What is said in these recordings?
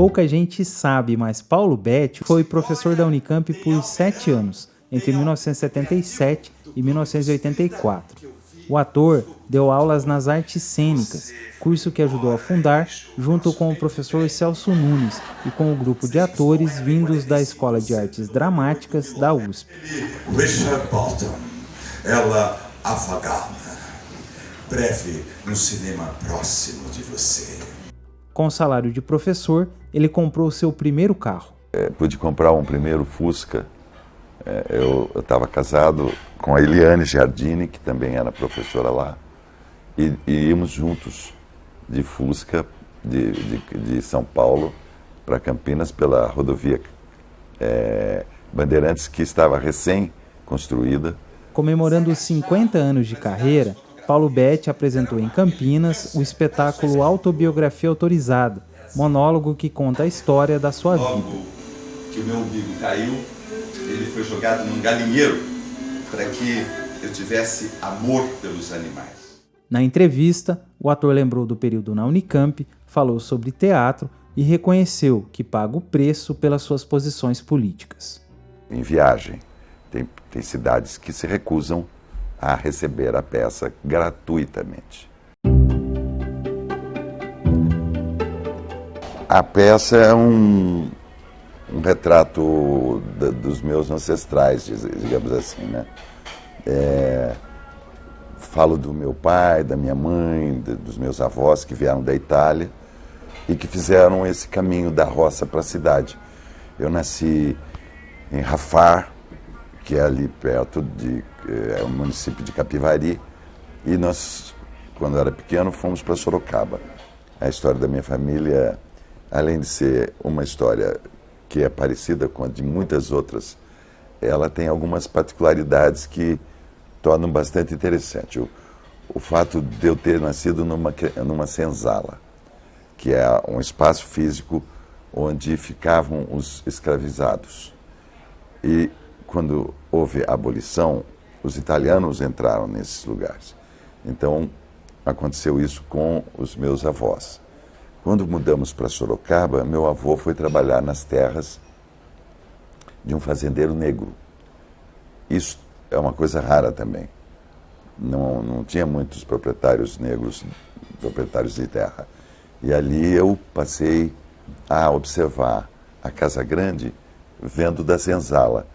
Pouca gente sabe, mas Paulo Betti foi professor da Unicamp por 7 anos, entre 1977 e 1984. O ator deu aulas nas artes cênicas, curso que ajudou a fundar, junto com o professor Celso Nunes e com o grupo de atores vindos da Escola de Artes Dramáticas da USP. Richard Bolton, ela afagada, breve no cinema próximo de você. Com salário de professor, ele comprou seu primeiro carro. Pude comprar um primeiro Fusca. Eu estava casado com a Eliane Giardini, que também era professora lá, e íamos juntos de Fusca de São Paulo para Campinas pela rodovia Bandeirantes, que estava recém-construída. Comemorando os 50 anos de carreira, Paulo Betti apresentou em Campinas o espetáculo Autobiografia Autorizada, monólogo que conta a história da sua vida. Logo que o meu umbigo caiu, ele foi jogado num galinheiro para que eu tivesse amor pelos animais. Na entrevista, o ator lembrou do período na Unicamp, falou sobre teatro e reconheceu que paga o preço pelas suas posições políticas. Em viagem, tem cidades que se recusam a receber a peça gratuitamente. A peça é um retrato dos meus ancestrais, digamos assim, né? Falo do meu pai, da minha mãe, dos meus avós que vieram da Itália e que fizeram esse caminho da roça para a cidade. Eu nasci em Rafar, que é ali perto é o município de Capivari, e nós, quando eu era pequeno, fomos para Sorocaba. A história da minha família, além de ser uma história que é parecida com a de muitas outras, ela tem algumas particularidades que tornam bastante interessante. O fato de eu ter nascido numa senzala, que é um espaço físico onde ficavam os escravizados. E quando houve a abolição, os italianos entraram nesses lugares. Então, aconteceu isso com os meus avós. Quando mudamos para Sorocaba, meu avô foi trabalhar nas terras de um fazendeiro negro. Isso é uma coisa rara também. Não tinha muitos proprietários negros, proprietários de terra. E ali eu passei a observar a Casa Grande vendo da senzala.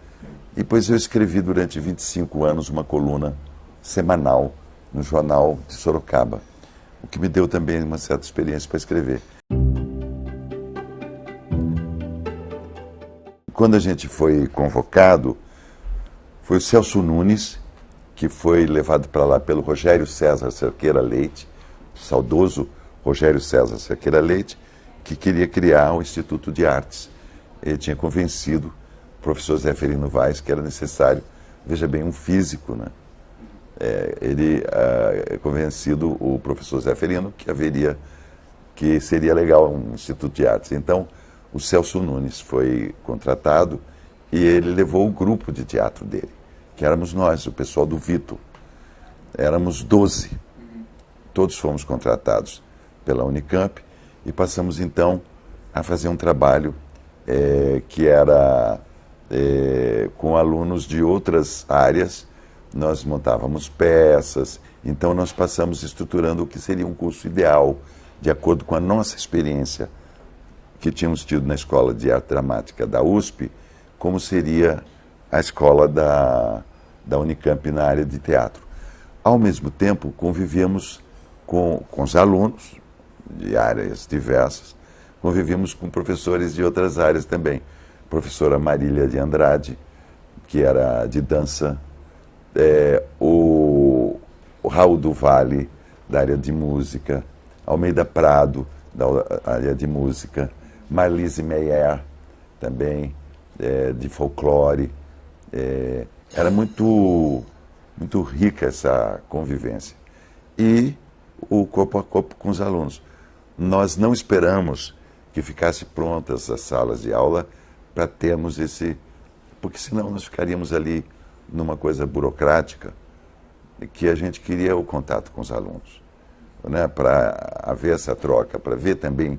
E depois eu escrevi durante 25 anos uma coluna semanal no jornal de Sorocaba, o que me deu também uma certa experiência para escrever. Quando a gente foi convocado, foi o Celso Nunes, que foi levado para lá pelo Rogério César Cerqueira Leite, o saudoso Rogério César Cerqueira Leite, que queria criar o Instituto de Artes. Ele tinha convencido o professor Zeferino Vaz que era necessário, veja bem, um físico, né? Ele convencido o professor Zeferino que seria legal um Instituto de Artes. Então, o Celso Nunes foi contratado e ele levou o grupo de teatro dele, que éramos nós, o pessoal do Vito. Éramos 12. Todos fomos contratados pela Unicamp e passamos, então, a fazer um trabalho que era com alunos de outras áreas. Nós montávamos peças, então nós passamos estruturando o que seria um curso ideal, de acordo com a nossa experiência que tínhamos tido na Escola de Arte Dramática da USP, como seria a escola da Unicamp na área de teatro. Ao mesmo tempo, convivíamos com os alunos de áreas diversas, convivíamos com professores de outras áreas também. Professora Marília de Andrade, que era de dança, o Raul do Vale, da área de música, Almeida Prado, da área de música, Marlise Meyer, também, de folclore. Era muito rica essa convivência. E o corpo a corpo com os alunos. Nós não esperamos que ficassem prontas as salas de aula para termos porque senão nós ficaríamos ali numa coisa burocrática, que a gente queria o contato com os alunos, né, para haver essa troca, para ver também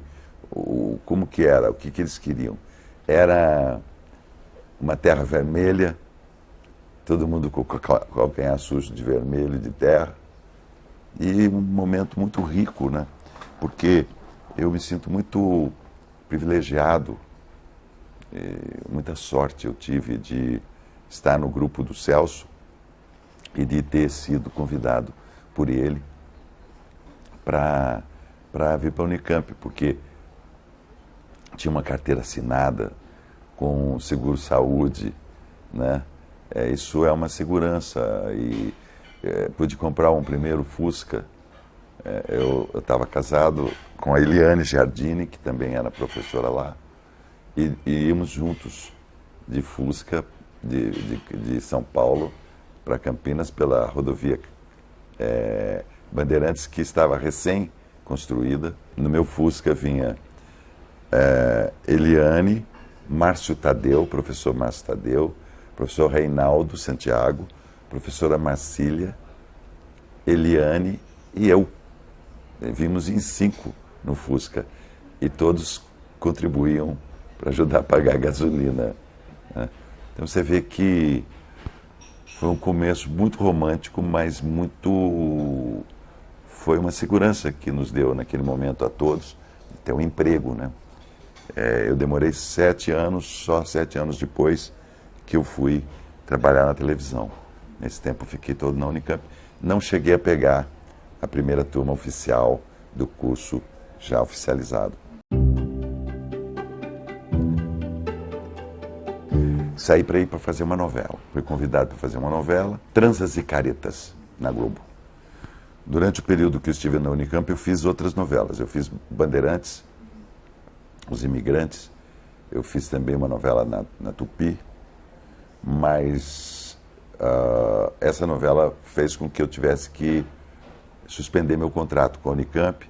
como que era, o que eles queriam. Era uma terra vermelha, todo mundo com o calcanhar sujo de vermelho, de terra, e um momento muito rico, né? Porque eu me sinto muito privilegiado, muita sorte eu tive de estar no grupo do Celso e de ter sido convidado por ele para vir para a Unicamp, porque tinha uma carteira assinada com seguro-saúde, né? Isso é uma segurança. E pude comprar um primeiro Fusca. Eu estava casado com a Eliane Giardini, que também era professora lá, e íamos juntos de Fusca de São Paulo para Campinas pela rodovia Bandeirantes, que estava recém-construída. No meu Fusca vinha Eliane, Márcio Tadeu, professor Márcio Tadeu, professor Reinaldo Santiago, professora Marcília, Eliane e eu. Vimos em 5 no Fusca e todos contribuíam para ajudar a pagar a gasolina, né? Então você vê que foi um começo muito romântico, mas foi uma segurança que nos deu naquele momento a todos, ter um emprego, né? Eu demorei 7 anos, só 7 anos depois que eu fui trabalhar na televisão. Nesse tempo eu fiquei todo na Unicamp. Não cheguei a pegar a primeira turma oficial do curso já oficializado. Saí para ir para fazer uma novela. Fui convidado para fazer uma novela, Tranças e Caretas, na Globo. Durante o período que eu estive na Unicamp, eu fiz outras novelas. Eu fiz Bandeirantes, Os Imigrantes, eu fiz também uma novela na Tupi, mas essa novela fez com que eu tivesse que suspender meu contrato com a Unicamp,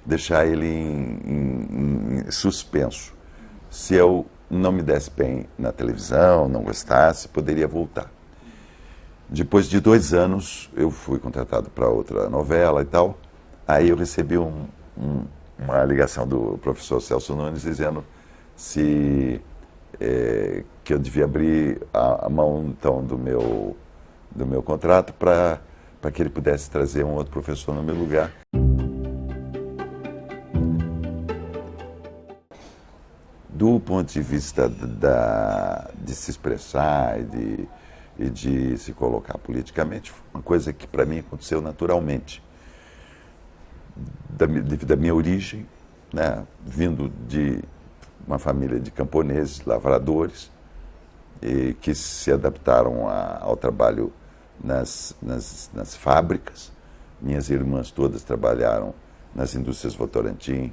deixar ele em suspenso. Se eu não me desse bem na televisão, não gostasse, poderia voltar. Depois de 2 anos, eu fui contratado para outra novela e tal. Aí eu recebi uma ligação do professor Celso Nunes dizendo que eu devia abrir a mão então do meu contrato para que ele pudesse trazer um outro professor no meu lugar. Do ponto de vista de se expressar e de se colocar politicamente, foi uma coisa que para mim aconteceu naturalmente. Da minha origem, né, vindo de uma família de camponeses, lavradores, e que se adaptaram ao trabalho nas fábricas. Minhas irmãs todas trabalharam nas indústrias Votorantim,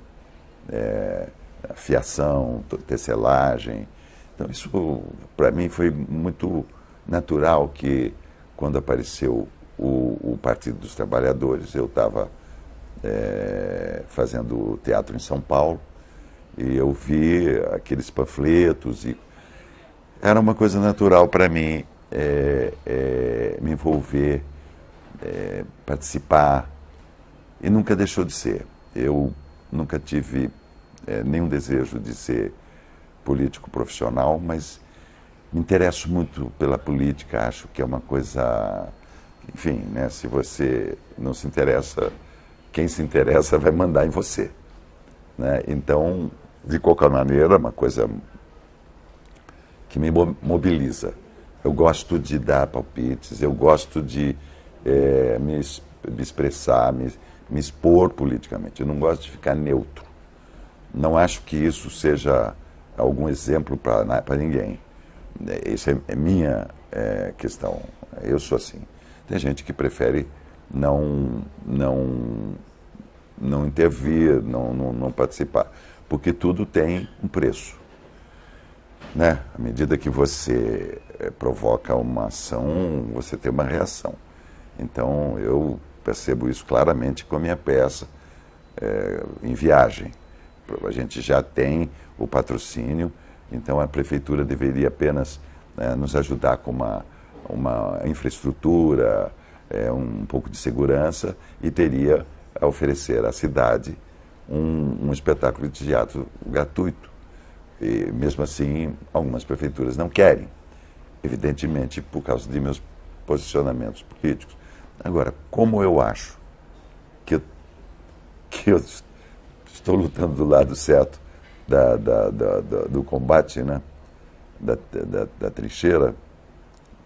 fiação, tecelagem. Então isso para mim foi muito natural, que quando apareceu o Partido dos Trabalhadores, eu estava fazendo teatro em São Paulo e eu vi aqueles panfletos e era uma coisa natural para mim me envolver, participar, e nunca deixou de ser. Eu nunca tive nenhum desejo de ser político profissional, mas me interesso muito pela política, acho que é uma coisa, enfim, né, se você não se interessa, quem se interessa vai mandar em você, né? Então, de qualquer maneira, é uma coisa que me mobiliza. Eu gosto de dar palpites, eu gosto de me expressar, me expor politicamente. Eu não gosto de ficar neutro. Não acho que isso seja algum exemplo para ninguém. Isso é minha questão. Eu sou assim. Tem gente que prefere não intervir, não participar, porque tudo tem um preço, né? À medida que você provoca uma ação, você tem uma reação. Então eu percebo isso claramente com a minha peça em Viagem. A gente já tem o patrocínio, então a prefeitura deveria apenas nos ajudar com uma infraestrutura, um pouco de segurança, e teria a oferecer à cidade um espetáculo de teatro gratuito. E, mesmo assim, algumas prefeituras não querem, evidentemente por causa de meus posicionamentos políticos. Agora, como eu acho que eu estou lutando do lado certo do combate, né? da trincheira,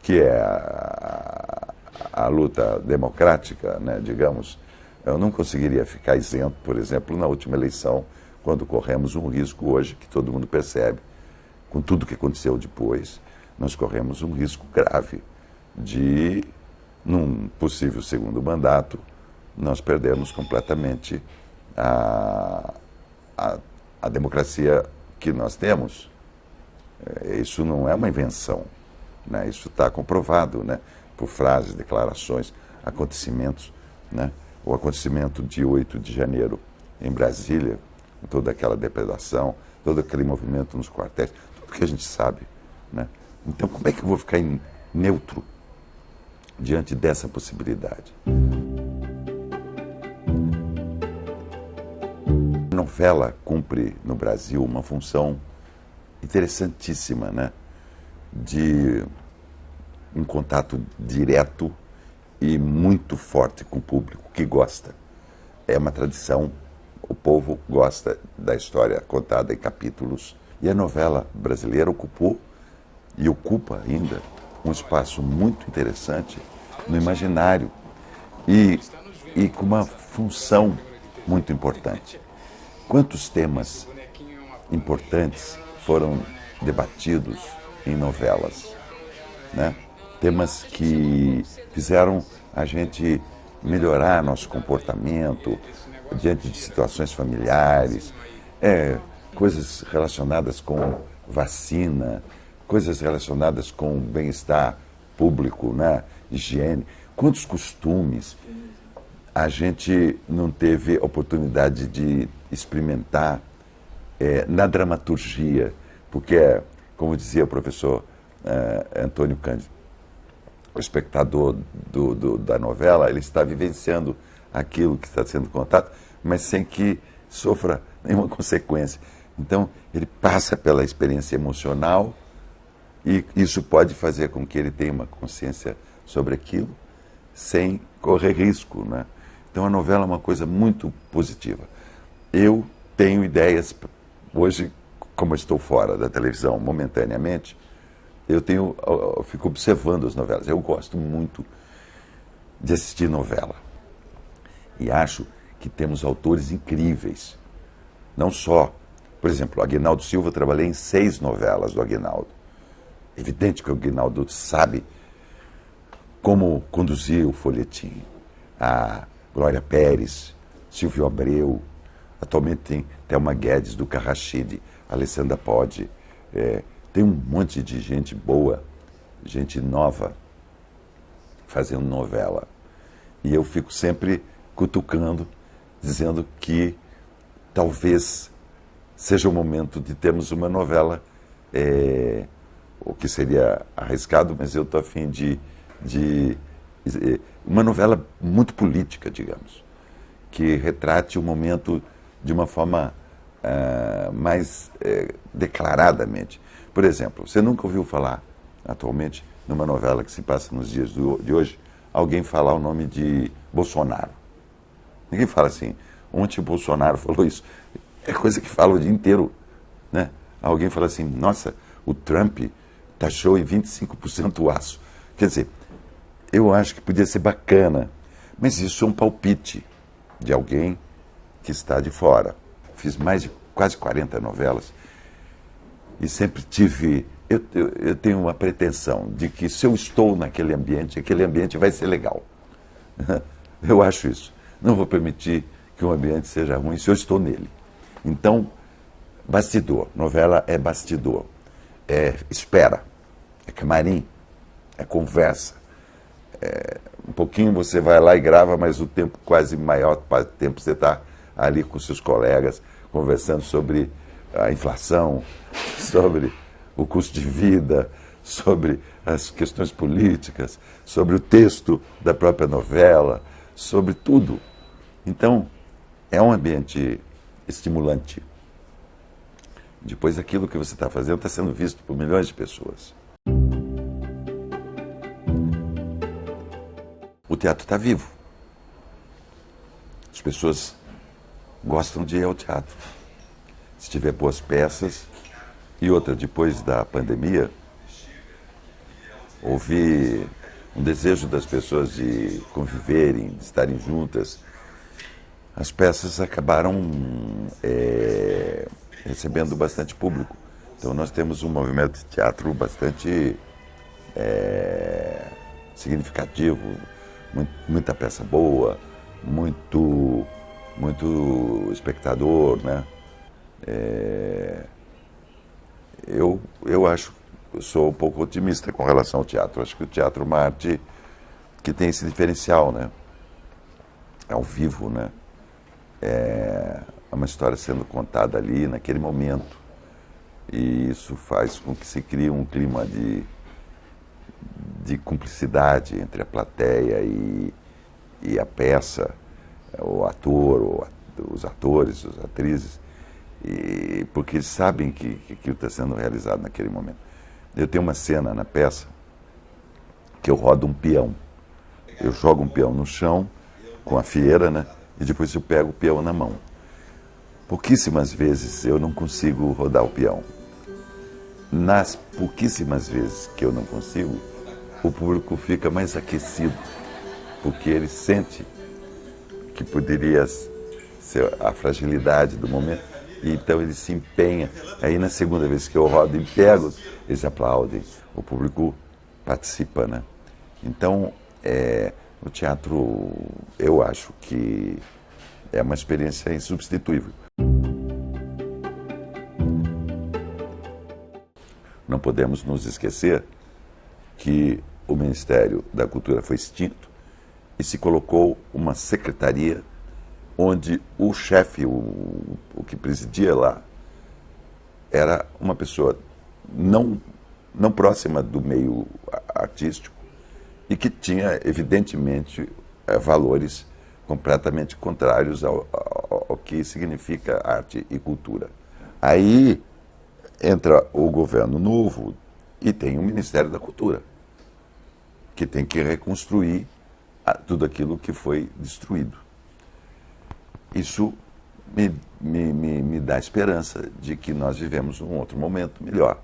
que é a luta democrática, né? Digamos, eu não conseguiria ficar isento, por exemplo, na última eleição, quando corremos um risco hoje, que todo mundo percebe, com tudo que aconteceu depois, nós corremos um risco grave de, num possível segundo mandato, nós perdemos completamente a democracia que nós temos. Isso não é uma invenção, né? Isso está comprovado, né? Por frases, declarações, acontecimentos, né? O acontecimento de 8 de janeiro em Brasília, toda aquela depredação, todo aquele movimento nos quartéis, tudo que a gente sabe, né? Então, como é que eu vou ficar neutro diante dessa possibilidade? A novela cumpre no Brasil uma função interessantíssima, né? De um contato direto e muito forte com o público que gosta. É uma tradição, o povo gosta da história contada em capítulos. E a novela brasileira ocupou e ocupa ainda um espaço muito interessante no imaginário e com uma função muito importante. Quantos temas importantes foram debatidos em novelas, né? Temas que fizeram a gente melhorar nosso comportamento diante de situações familiares, coisas relacionadas com vacina, coisas relacionadas com bem-estar público, né? Higiene. Quantos costumes a gente não teve oportunidade de experimentar na dramaturgia, porque, como dizia o professor Antônio Cândido, o espectador da novela, ele está vivenciando aquilo que está sendo contado, mas sem que sofra nenhuma consequência. Então, ele passa pela experiência emocional e isso pode fazer com que ele tenha uma consciência sobre aquilo sem correr risco, né? Então, a novela é uma coisa muito positiva. Eu tenho ideias, hoje, como eu estou fora da televisão momentaneamente, eu fico observando as novelas. Eu gosto muito de assistir novela. E acho que temos autores incríveis. Não só, por exemplo, o Aguinaldo Silva, eu trabalhei em 6 novelas do Aguinaldo. Evidente que o Aguinaldo sabe como conduzir o folhetim. A Glória Pérez, Silvio Abreu, atualmente tem Thelma Guedes do Carrachide, Alessandra Pode. Tem um monte de gente boa, gente nova, fazendo novela. E eu fico sempre cutucando, dizendo que talvez seja o momento de termos uma novela, o que seria arriscado, mas eu estou a fim de uma novela muito política, digamos, que retrate o momento de uma forma mais declaradamente. Por exemplo, você nunca ouviu falar, atualmente, numa novela que se passa nos dias de hoje, alguém falar o nome de Bolsonaro. Ninguém fala assim, ontem o Bolsonaro falou isso. É coisa que fala o dia inteiro, né? Alguém fala assim, nossa, o Trump taxou em 25% o aço. Quer dizer, eu acho que podia ser bacana, mas isso é um palpite de alguém que está de fora. Fiz mais de quase 40 novelas e sempre tive... Eu tenho uma pretensão de que se eu estou naquele ambiente, aquele ambiente vai ser legal. Eu acho isso. Não vou permitir que um ambiente seja ruim se eu estou nele. Então, bastidor. Novela é bastidor. É espera. É camarim. É conversa. Um pouquinho você vai lá e grava, mas o tempo quase maior tempo você está ali com seus colegas, conversando sobre a inflação, sobre o custo de vida, sobre as questões políticas, sobre o texto da própria novela, sobre tudo. Então, é um ambiente estimulante. Depois aquilo que você está fazendo está sendo visto por milhões de pessoas. O teatro está vivo. As pessoas gostam de ir ao teatro. Se tiver boas peças. E outra, depois da pandemia, houve um desejo das pessoas de conviverem, de estarem juntas. As peças acabaram recebendo bastante público. Então nós temos um movimento de teatro bastante significativo, muita peça boa, muito espectador, né? Eu acho, eu sou um pouco otimista com relação ao teatro. Acho que o teatro é uma arte que tem esse diferencial, né? É ao vivo, né? É uma história sendo contada ali, naquele momento. E isso faz com que se crie um clima de cumplicidade entre a plateia e a peça, o ator, os atores, as atrizes, porque eles sabem que aquilo está sendo realizado naquele momento. Eu tenho uma cena na peça que eu rodo um peão. Eu jogo um peão no chão com a fieira, né? E depois eu pego o peão na mão. Pouquíssimas vezes eu não consigo rodar o peão. Nas pouquíssimas vezes que eu não consigo, o público fica mais aquecido, porque ele sente que poderia ser a fragilidade do momento, e então ele se empenha. Aí na segunda vez que eu rodo e pego, eles aplaudem, o público participa, né? Então, o teatro, eu acho que é uma experiência insubstituível. Não podemos nos esquecer que o Ministério da Cultura foi extinto e se colocou uma secretaria onde o chefe, o que presidia lá, era uma pessoa não próxima do meio artístico e que tinha, evidentemente, valores completamente contrários ao que significa arte e cultura. Aí entra o governo novo e tem o Ministério da Cultura, que tem que reconstruir tudo aquilo que foi destruído. Isso me dá esperança de que nós vivemos um outro momento melhor.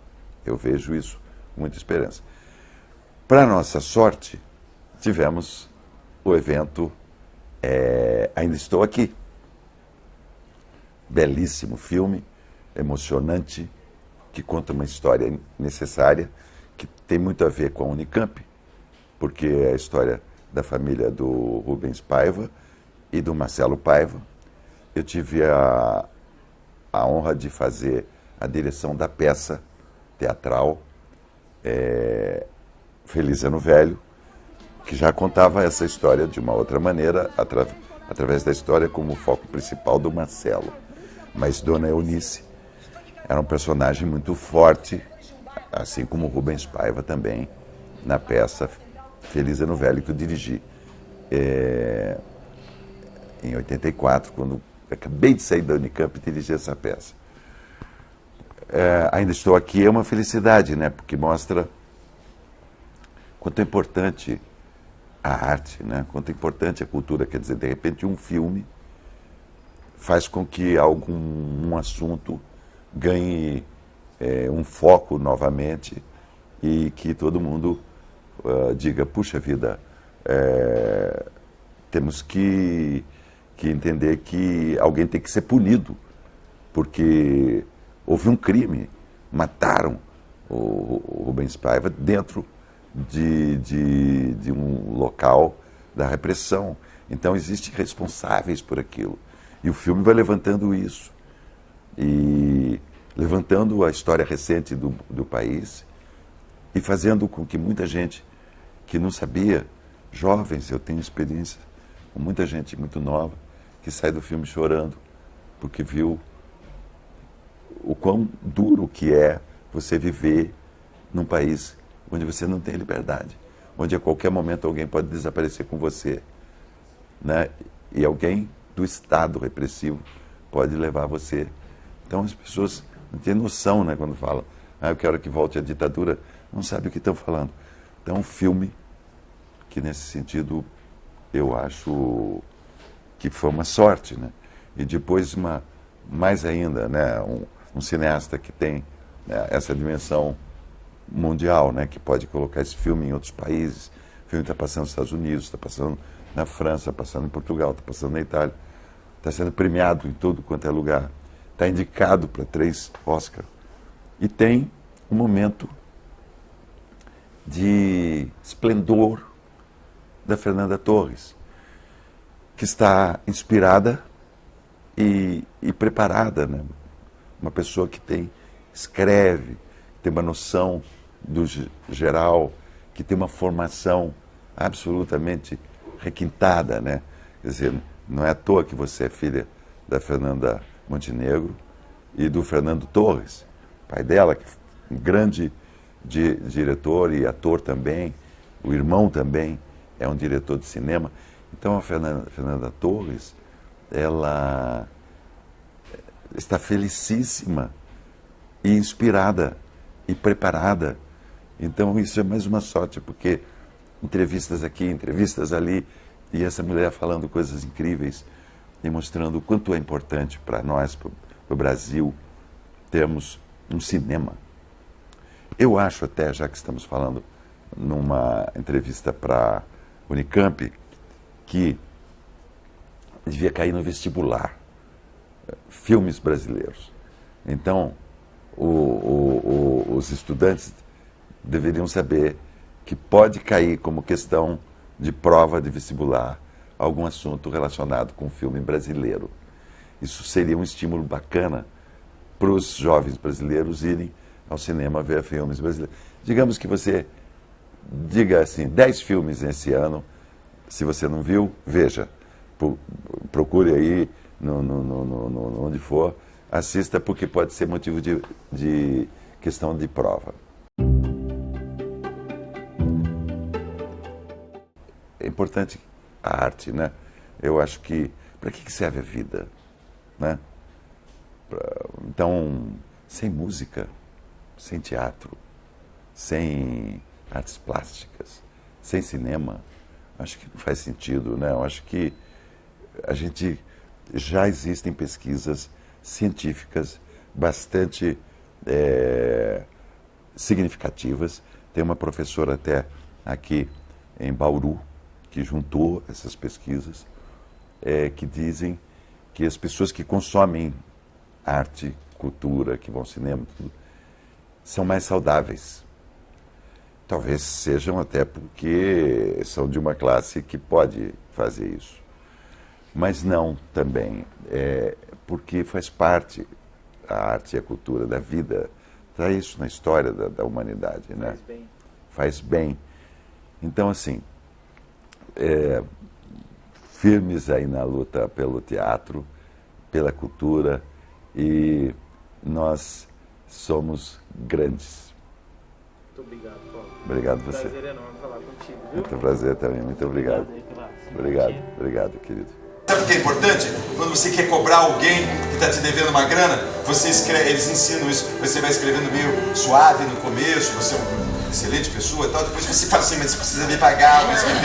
Eu vejo isso com muita esperança. Para nossa sorte, tivemos o evento Ainda Estou Aqui. Belíssimo filme, emocionante, que conta uma história necessária, que tem muito a ver com a Unicamp, porque é a história da família do Rubens Paiva e do Marcelo Paiva. Eu tive a honra de fazer a direção da peça teatral Feliz Ano Velho, que já contava essa história de uma outra maneira, através da história como foco principal do Marcelo. Mas Dona Eunice era um personagem muito forte, assim como o Rubens Paiva também, na peça Feliz Ano Velho, que eu dirigi em 84, quando acabei de sair da Unicamp e dirigi essa peça. Ainda Estou Aqui é uma felicidade, né? Porque mostra quanto é importante a arte, né? Quanto é importante a cultura. Quer dizer, de repente um filme faz com que um assunto ganhe um foco novamente e que todo mundo diga, puxa vida, temos que entender que alguém tem que ser punido, porque houve um crime, mataram o Rubens Paiva dentro de um local da repressão. Então existem responsáveis por aquilo. E o filme vai levantando isso. E levantando a história recente do país e fazendo com que muita gente que não sabia, jovens, eu tenho experiência com muita gente muito nova, que sai do filme chorando, porque viu o quão duro que é você viver num país onde você não tem liberdade, onde a qualquer momento alguém pode desaparecer com você, né? E alguém do Estado repressivo pode levar você. Então as pessoas não têm noção, né, quando falam, eu quero que volte a ditadura, não sabem o que estão falando. Então um filme que nesse sentido eu acho que foi uma sorte, né? E depois mais ainda, né, um cineasta que tem, né, essa dimensão mundial, né, que pode colocar esse filme em outros países. O filme está passando nos Estados Unidos, está passando na França, está passando em Portugal, está passando na Itália, está sendo premiado em tudo quanto é lugar, está indicado para 3 Oscars. E tem um momento de esplendor da Fernanda Torres, que está inspirada e preparada, né? Uma pessoa que escreve, tem uma noção do geral, que tem uma formação absolutamente requintada, né? Quer dizer, não é à toa que você é filha da Fernanda Montenegro e do Fernando Torres, pai dela, que é um grande diretor e ator também, o irmão também é um diretor de cinema. Então a Fernanda Torres, ela está felicíssima e inspirada e preparada. Então isso é mais uma sorte, porque entrevistas aqui, entrevistas ali, e essa mulher falando coisas incríveis e mostrando o quanto é importante para nós, para o Brasil, termos um cinema. Eu acho até, já que estamos falando numa entrevista para Unicamp, que devia cair no vestibular filmes brasileiros. Então, os estudantes deveriam saber que pode cair como questão de prova de vestibular algum assunto relacionado com o filme brasileiro. Isso seria um estímulo bacana para os jovens brasileiros irem ao cinema ver filmes brasileiros. Digamos que você diga assim, 10 filmes nesse ano, se você não viu, veja. Procure aí, onde for, assista, porque pode ser motivo de questão de prova. É importante a arte, né? Eu acho que... Para que serve a vida, né? Então, sem música, sem teatro, sem artes plásticas, sem cinema, acho que não faz sentido, né? Eu acho que já existem pesquisas científicas bastante significativas. Tem uma professora até aqui em Bauru que juntou essas pesquisas, que dizem que as pessoas que consomem arte, cultura, que vão ao cinema, tudo, são mais saudáveis. Talvez sejam até porque são de uma classe que pode fazer isso. Mas não também, porque faz parte a arte e a cultura da vida, está isso na história da humanidade, né? Faz bem. Faz bem. Então, assim, firmes aí na luta pelo teatro, pela cultura, e nós somos grandes. Muito obrigado, Paulo. Obrigado a você. Prazer enorme falar contigo, viu? Muito prazer também, muito obrigado. Obrigado, querido. Sabe o que é importante? Quando você quer cobrar alguém que está te devendo uma grana, você escreve, eles ensinam isso, você vai escrevendo meio suave no começo, você é uma excelente pessoa e tal, depois você fala assim, mas você precisa me pagar, mas que vem.